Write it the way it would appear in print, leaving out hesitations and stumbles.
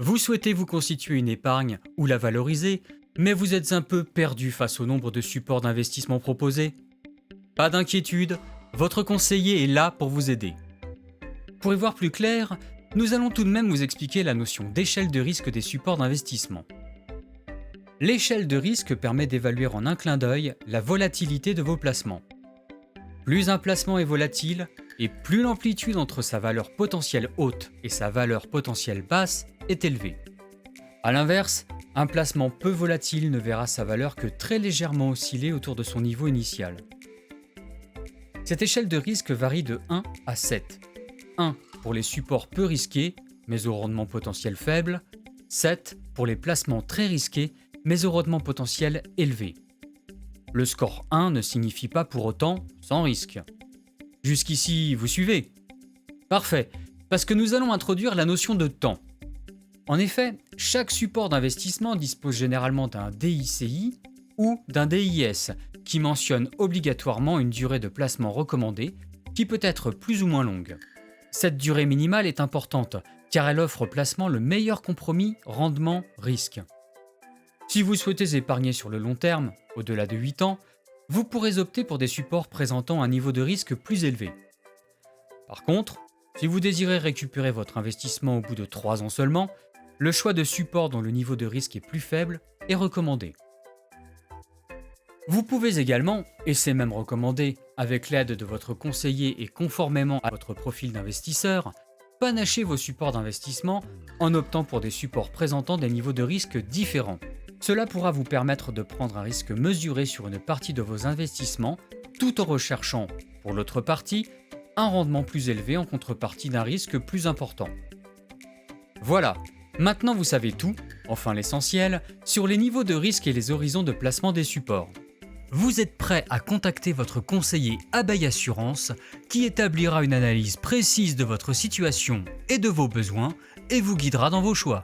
Vous souhaitez vous constituer une épargne ou la valoriser, mais vous êtes un peu perdu face au nombre de supports d'investissement proposés? Pas d'inquiétude, votre conseiller est là pour vous aider. Pour y voir plus clair, nous allons tout de même vous expliquer la notion d'échelle de risque des supports d'investissement. L'échelle de risque permet d'évaluer en un clin d'œil la volatilité de vos placements. Plus un placement est volatile, et plus l'amplitude entre sa valeur potentielle haute et sa valeur potentielle basse est élevée. A l'inverse, un placement peu volatile ne verra sa valeur que très légèrement osciller autour de son niveau initial. Cette échelle de risque varie de 1 à 7. 1 pour les supports peu risqués, mais au rendement potentiel faible. 7 pour les placements très risqués, mais au rendement potentiel élevé. Le score 1 ne signifie pas pour autant sans risque. Jusqu'ici, vous suivez? Parfait, parce que nous allons introduire la notion de temps. En effet, chaque support d'investissement dispose généralement d'un DICI ou d'un DIS qui mentionne obligatoirement une durée de placement recommandée qui peut être plus ou moins longue. Cette durée minimale est importante car elle offre au placement le meilleur compromis rendement-risque. Si vous souhaitez épargner sur le long terme, au-delà de 8 ans, vous pourrez opter pour des supports présentant un niveau de risque plus élevé. Par contre, si vous désirez récupérer votre investissement au bout de 3 ans seulement, le choix de supports dont le niveau de risque est plus faible est recommandé. Vous pouvez également, et c'est même recommandé, avec l'aide de votre conseiller et conformément à votre profil d'investisseur, panacher vos supports d'investissement en optant pour des supports présentant des niveaux de risque différents. Cela pourra vous permettre de prendre un risque mesuré sur une partie de vos investissements tout en recherchant, pour l'autre partie, un rendement plus élevé en contrepartie d'un risque plus important. Voilà, maintenant vous savez tout, enfin l'essentiel, sur les niveaux de risque et les horizons de placement des supports. Vous êtes prêt à contacter votre conseiller Abeille Assurance qui établira une analyse précise de votre situation et de vos besoins et vous guidera dans vos choix.